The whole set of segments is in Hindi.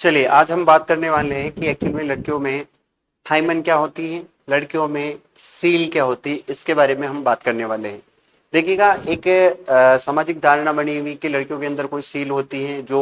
चलिए आज हम बात करने वाले हैं कि एक्चुअल में लड़कियों में हाइमन क्या होती है, लड़कियों में सील क्या होती है, इसके बारे में हम बात करने वाले हैं। देखिएगा, एक सामाजिक धारणा बनी हुई कि लड़कियों के अंदर कोई सील होती है जो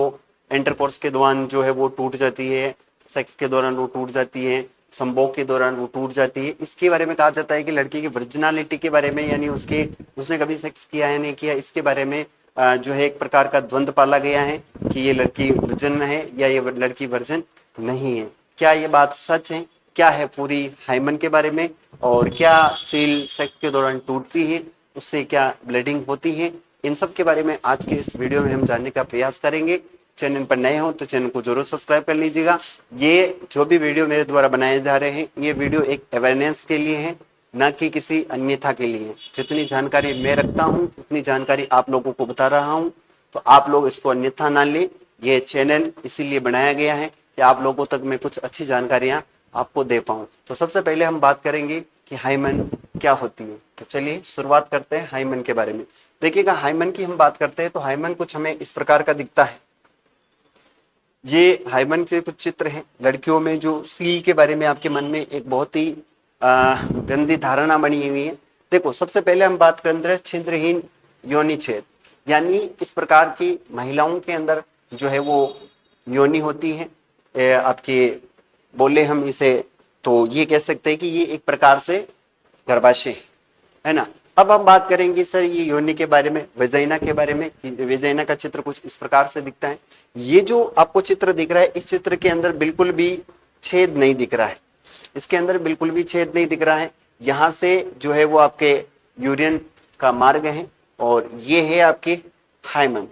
इंटरकोर्स के दौरान जो है वो टूट जाती है, सेक्स के दौरान वो टूट जाती है, संभोग के दौरान वो टूट जाती है। इसके बारे में कहा जाता है कि लड़की की वर्जिनालिटी के बारे में, यानी उसने कभी सेक्स किया है नहीं किया, इसके बारे में जो है एक प्रकार का द्वंद पाला गया है कि ये लड़की वर्जन है या ये लड़की वर्जन नहीं है। क्या ये बात सच है? क्या है पूरी हाइमन के बारे में, और क्या सील सेक्स के दौरान टूटती है, उससे क्या ब्लीडिंग होती है, इन सब के बारे में आज के इस वीडियो में हम जानने का प्रयास करेंगे। चैनल पर नए हो तो चैनल को जरूर सब्सक्राइब कर लीजिएगा। ये जो भी वीडियो मेरे द्वारा बनाए जा रहे हैं, ये वीडियो एक अवेयरनेस के लिए है, न कि किसी अन्यथा के लिए। जितनी जानकारी मैं रखता हूँ उतनी जानकारी आप लोगों को बता रहा हूँ, तो आप लोग इसको अन्यथा ना ले। ये चैनल इसीलिए बनाया गया है कि आप लोगों तक मैं कुछ अच्छी जानकारियां आपको दे पाऊं। तो सबसे पहले हम बात करेंगे कि हाइमन क्या होती है। तो चलिए शुरुआत करते हैं हाइमन के बारे में। देखिएगा, हाइमन की हम बात करते हैं तो हाइमन कुछ हमें इस प्रकार का दिखता है। ये हाइमन के कुछ चित्र हैं। लड़कियों में जो सील के बारे में आपके मन में एक बहुत ही गंदी धारणा बनी हुई है। देखो, सबसे पहले हम बात करें छिद्रहीन योनि छेद, यानी इस प्रकार की महिलाओं के अंदर जो है वो योनि होती है। आपके बोले हम इसे, तो ये कह सकते हैं कि ये एक प्रकार से गर्भाशय है ना। अब हम बात करेंगे सर ये योनि के बारे में, वेजाइना के बारे में। वेजाइना का चित्र कुछ इस प्रकार से दिखता है। ये जो आपको चित्र दिख रहा है, इस चित्र के अंदर बिल्कुल भी छेद नहीं दिख रहा है। इसके अंदर बिल्कुल भी छेद नहीं दिख रहा है। यहाँ से जो है वो आपके यूरियन का मार्ग है, और ये है आपकी हाइमन।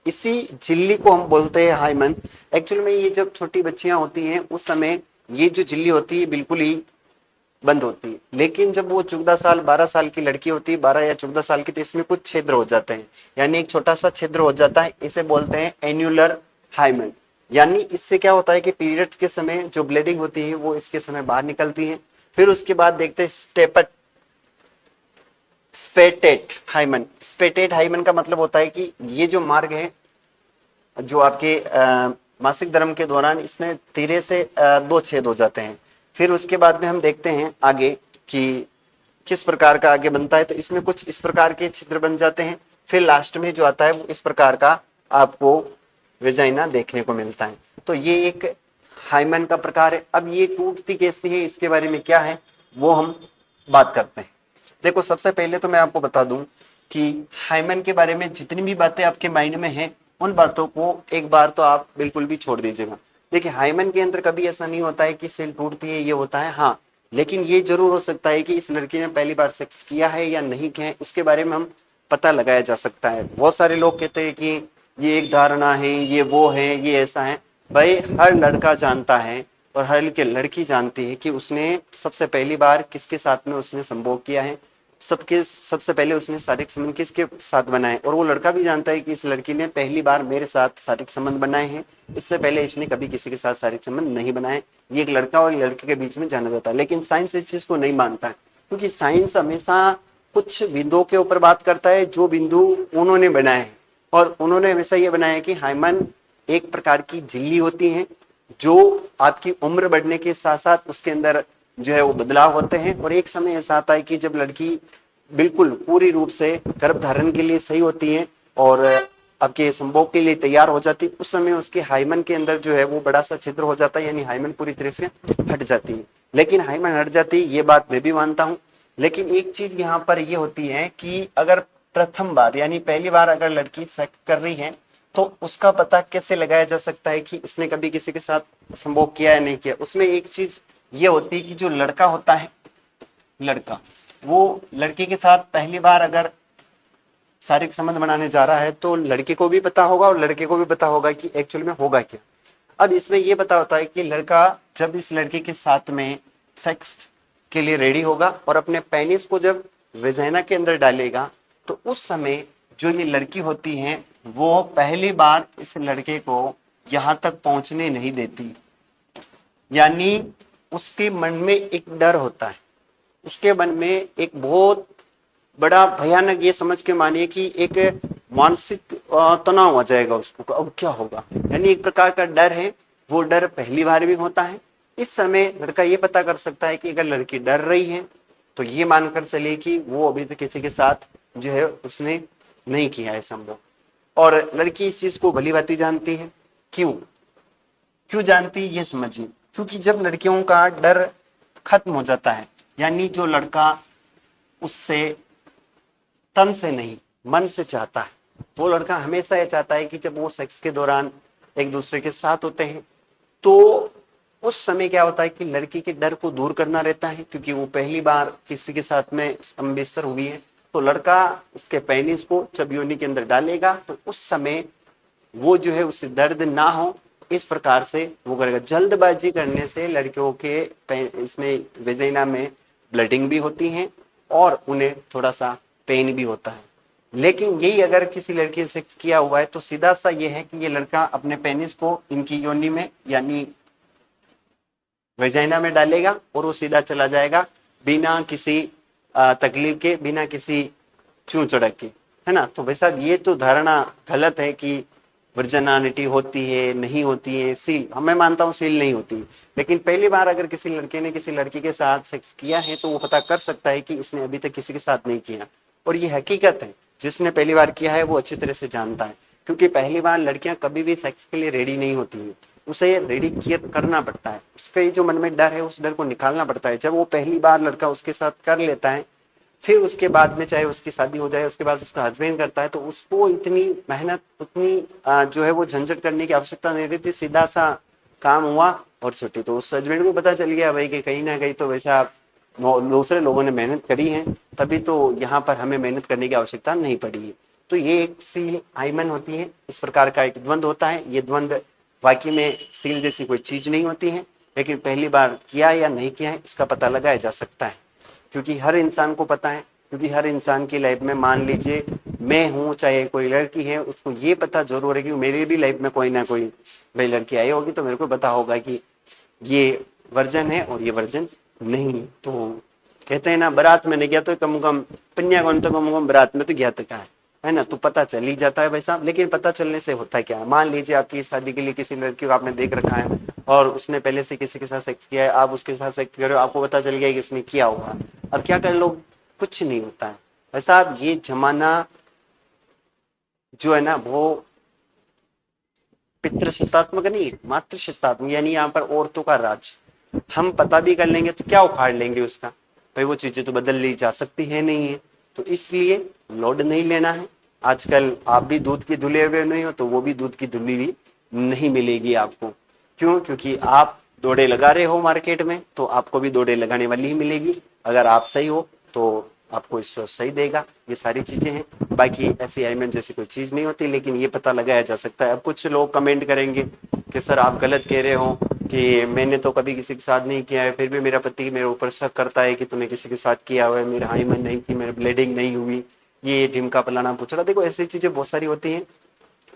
इसी झिल्ली को हम बोलते हैं हाइमन। एक्चुअल में ये जब छोटी बच्चियां होती हैं उस समय ये जो झिल्ली होती है बिल्कुल ही बंद होती है, लेकिन जब वो 14 साल 12 साल की लड़की होती है, 12 या 14 साल की, तो इसमें कुछ छिद्र हो जाते हैं, यानी एक छोटा सा छिद्र हो जाता है। इसे बोलते हैं एन्युलर हाइमन। यानी इससे क्या होता है कि पीरियड के समय जो ब्लीडिंग होती है वो इसके समय बाहर निकलती है। फिर उसके बाद देखते हैं स्पेटेट हाइमन। स्पेटेट हाइमन का मतलब होता है कि ये जो मार्ग है जो आपके मासिक धर्म के दौरान, इसमें धीरे से दो छेद हो जाते हैं। फिर उसके बाद में हम देखते हैं आगे कि किस प्रकार का आगे बनता है, तो इसमें कुछ इस प्रकार के छिद्र बन जाते हैं। फिर लास्ट में जो आता है वो इस प्रकार का आपको वेजाइना देखने को मिलता है। तो ये एक हाइमन का प्रकार है। अब ये टूटती कैसी है, इसके बारे में क्या है वो हम बात करते हैं। देखो, सबसे पहले तो मैं आपको बता दूं कि हाइमन के बारे में जितनी भी बातें आपके माइंड में हैं, उन बातों को एक बार तो आप बिल्कुल भी छोड़ दीजिएगा। देखिए, हाइमन के अंदर कभी ऐसा नहीं होता है कि सेल टूटती है, ये होता है हाँ, लेकिन ये जरूर हो सकता है कि इस लड़की ने पहली बार सेक्स किया है या नहीं किया है, इसके बारे में हम पता लगाया जा सकता है। बहुत सारे लोग कहते हैं कि ये एक धारणा है, ये वो है, ये ऐसा है। भाई, हर लड़का जानता है और हर लड़की जानती है कि उसने सबसे पहली बार किसके साथ में उसने संभोग किया है, सबसे पहले उसने शारीरिक संबंध किसके साथ बनाए, और वो लड़का भी जानता है कि इस लड़की ने पहली बार मेरे साथ शारीरिक संबंध बनाए हैं, इससे पहले इसने कभी किसी के साथ शारीरिक संबंध नहीं बनाए। ये एक लड़का और लड़के के बीच में जाना जाता है। लेकिन साइंस इस चीज को नहीं मानता है, क्योंकि साइंस हमेशा कुछ बिंदुओं के ऊपर बात करता है जो बिंदु उन्होंने बनाए हैं, और उन्होंने हमेशा ये बनाया है कि हाइमन एक प्रकार की झिल्ली होती है जो आपकी उम्र बढ़ने के साथ साथ उसके अंदर जो है वो बदलाव होते हैं। और एक समय ऐसा आता है कि जब लड़की बिल्कुल पूरी रूप से गर्भ धारण के लिए सही होती है और आपके संभोग के लिए तैयार हो जाती है, उस समय उसके हाइमन के अंदर जो है वो बड़ा सा छिद्र हो जाता है, यानी हाइमन पूरी तरह से हट जाती है। लेकिन हाइमन हट जाती है, ये बात मैं भी मानता हूँ। लेकिन एक चीज यहाँ पर ये होती है कि अगर प्रथम बार यानी पहली बार अगर लड़की सेक्स कर रही है, तो उसका पता कैसे लगाया जा सकता है कि इसने कभी किसी के साथ संभोग किया या नहीं किया। उसमें एक चीज ये होती है कि जो लड़का होता है, लड़का वो लड़की के साथ पहली बार अगर शारीरिक संबंध बनाने जा रहा है, तो लड़के को भी पता होगा और लड़के को भी पता होगा कि एक्चुअल में होगा क्या। अब इसमें यह पता होता है कि लड़का जब इस लड़की के साथ में सेक्स के लिए रेडी होगा और अपने पेनिस को जब वेजाइना के अंदर डालेगा, तो उस समय जो ये लड़की होती है वो पहली बार इस लड़के को यहां तक पहुंचने नहीं देती। यानी उसके मन में एक डर होता है, उसके मन में एक बहुत बड़ा भयानक, ये समझ के मानिए कि एक मानसिक तनाव आ जाएगा उसको, अब क्या होगा। यानी एक प्रकार का डर है वो डर पहली बार भी होता है। इस समय लड़का ये पता कर सकता है कि अगर लड़की डर रही है तो ये मानकर चलिए कि वो अभी तक किसी के साथ जो है उसने नहीं किया है संभव। और लड़की इस चीज को भली भांति जानती है। क्यों क्यों जानती है ये समझिए। क्योंकि जब लड़कियों का डर खत्म हो जाता है, यानी जो लड़का उससे तन से नहीं मन से चाहता है, वो लड़का हमेशा ये चाहता है कि जब वो सेक्स के दौरान एक दूसरे के साथ होते हैं तो उस समय क्या होता है कि लड़की के डर को दूर करना रहता है, क्योंकि वो पहली बार किसी के साथ में बिस्तर हुई है। तो लड़का उसके पेनिस को जब योनि के अंदर डालेगा तो उस समय वो जो है उसे दर्द ना हो, इस प्रकार से वो करेगा। जल्दबाजी करने से लड़कियों के इसमें वेजाइना में ब्लडिंग भी होती है और उन्हें थोड़ा सा पेन भी होता है। लेकिन यही अगर किसी लड़की से किया हुआ है तो सीधा सा ये है कि ये लड़का अपने पेनिस को इनकी योनि में यानी वेजाइना में डालेगा और वो सीधा चला जाएगा बिना किसी तकलीफ के, बिना किसी चू चढ़क के, है ना। तो भाई साहब ये तो धारणा गलत है कि वर्जनालिटी होती है नहीं होती है। सील मैं मानता हूँ सील नहीं होती, लेकिन पहली बार अगर किसी लड़के ने किसी लड़की के साथ सेक्स किया है तो वो पता कर सकता है कि इसने अभी तक किसी के साथ नहीं किया। और ये हकीकत है, जिसने पहली बार किया है वो अच्छी तरह से जानता है। क्योंकि पहली बार लड़कियां कभी भी सेक्स के लिए रेडी नहीं होती है, उसे रेडी करना पड़ता है। उसके जो मन में डर है उस डर को निकालना पड़ता है। जब वो पहली बार लड़का उसके साथ कर लेता है, फिर उसके बाद में चाहे उसकी शादी हो जाए, उसके बाद उसका हस्बैंड करता है, तो उसको इतनी मेहनत उतनी जो है वो झंझट करने की आवश्यकता नहीं रहती। सीधा सा काम हुआ और छुट्टी। तो उस हस्बैंड को पता चल गया भाई कि कहीं ना कहीं तो वैसा दूसरे लोगों ने मेहनत करी है, तभी तो यहाँ पर हमें मेहनत करने की आवश्यकता नहीं पड़ी है। तो ये एक सील हाइमन होती है, इस प्रकार का एक द्वंद होता है। ये द्वंद वाकई में सील जैसी कोई चीज नहीं होती है, लेकिन पहली बार किया या नहीं किया है इसका पता लगाया जा सकता है। क्योंकि हर इंसान को पता है, क्योंकि हर इंसान की लाइफ में मान लीजिए मैं हूँ चाहे कोई लड़की है, उसको ये पता जरूर है कि मेरी भी लाइफ में कोई ना कोई भाई लड़की आई होगी, तो मेरे को पता होगा कि ये वर्जन है और ये वर्जन नहीं है। तो कहते हैं ना बारात में नहीं गया तो कम कम पन्या कौन तो कम बारात में तो गया तक है ना। तो पता चल ही जाता है भाई साहब। लेकिन पता चलने से होता है क्या, मान लीजिए आपकी शादी के लिए किसी लड़की को आपने देख रखा है और उसने पहले से किसी के साथ सेक्स किया है, आप उसके साथ सेक्स कर रहे हो, आपको पता चल गया कि इसने किया होगा। अब क्या कर लो, कुछ नहीं होता है भाई साहब। ये जमाना जो है ना वो पितृसत्तात्मक नहीं मातृसत्तात्मक, यानी यहाँ पर औरतों का राज। हम पता भी कर लेंगे तो क्या उखाड़ लेंगे उसका, भाई वो चीजें तो बदल ली जा सकती है नहीं है। तो इसलिए लोड नहीं लेना है। आजकल आप भी दूध की धुले हुए नहीं हो तो वो भी दूध की धुली हुई नहीं मिलेगी आपको। क्यों? क्योंकि आप दौड़े लगा रहे हो मार्केट में, तो आपको भी दौड़े लगाने वाली ही मिलेगी। अगर आप सही हो तो आपको ईश्वर सही देगा। ये सारी चीजें हैं, बाकी ऐसी हाइमन जैसी कोई चीज नहीं होती, लेकिन ये पता लगाया जा सकता है। अब कुछ लोग कमेंट करेंगे कि सर आप गलत कह रहे हो कि मैंने तो कभी किसी के साथ नहीं किया है, फिर भी मेरा पति मेरे ऊपर शक करता है कि तूने किसी के साथ किया हुआ है, मेरा हाइमन नहीं थी, मेरी ब्लीडिंग नहीं हुई, ये ढिमका पलाना पूछड़ा। देखो ऐसी चीजें बहुत सारी होती हैं।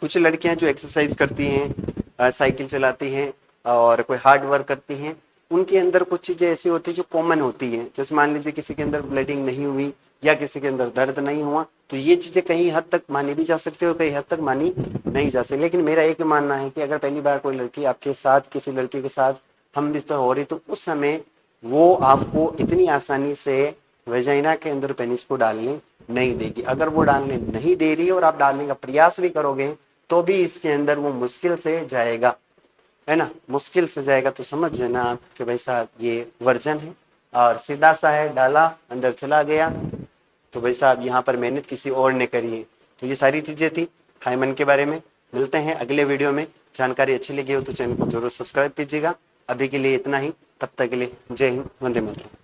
कुछ लड़कियां जो एक्सरसाइज करती हैं, साइकिल चलाती हैं और कोई हार्ड वर्क करती हैं, उनके अंदर कुछ चीजें ऐसी होती है जो कॉमन होती है। जैसे मान लीजिए किसी के अंदर ब्लीडिंग नहीं हुई या किसी के अंदर दर्द नहीं हुआ, तो ये चीजें कहीं हद तक मानी भी जा सकती है और कहीं हद तक मानी नहीं जा सकती। लेकिन मेरा एक मानना है कि अगर पहली बार कोई लड़की आपके साथ किसी लड़के के साथ हम बिस्तर हो रही, तो उस समय वो आपको इतनी आसानी से वेजाइना के अंदर पेनिस को डालने नहीं देगी। अगर वो डालने नहीं दे रही है और आप डालने का प्रयास भी करोगे तो भी इसके अंदर वो मुश्किल से जाएगा, है ना, मुश्किल से जाएगा। तो समझ लेना आप कि भाई साहब ये वर्जन है और सीधा सा है, डाला अंदर चला गया। तो भाई साहब यहाँ पर मेहनत किसी और ने करी है। तो ये सारी चीजें थी हाइमन के बारे में। मिलते हैं अगले वीडियो में। जानकारी अच्छी लगी हो तो चैनल को जरूर सब्सक्राइब कीजिएगा। अभी के लिए इतना ही, तब तक के लिए जय हिंद, वंदे मातरम।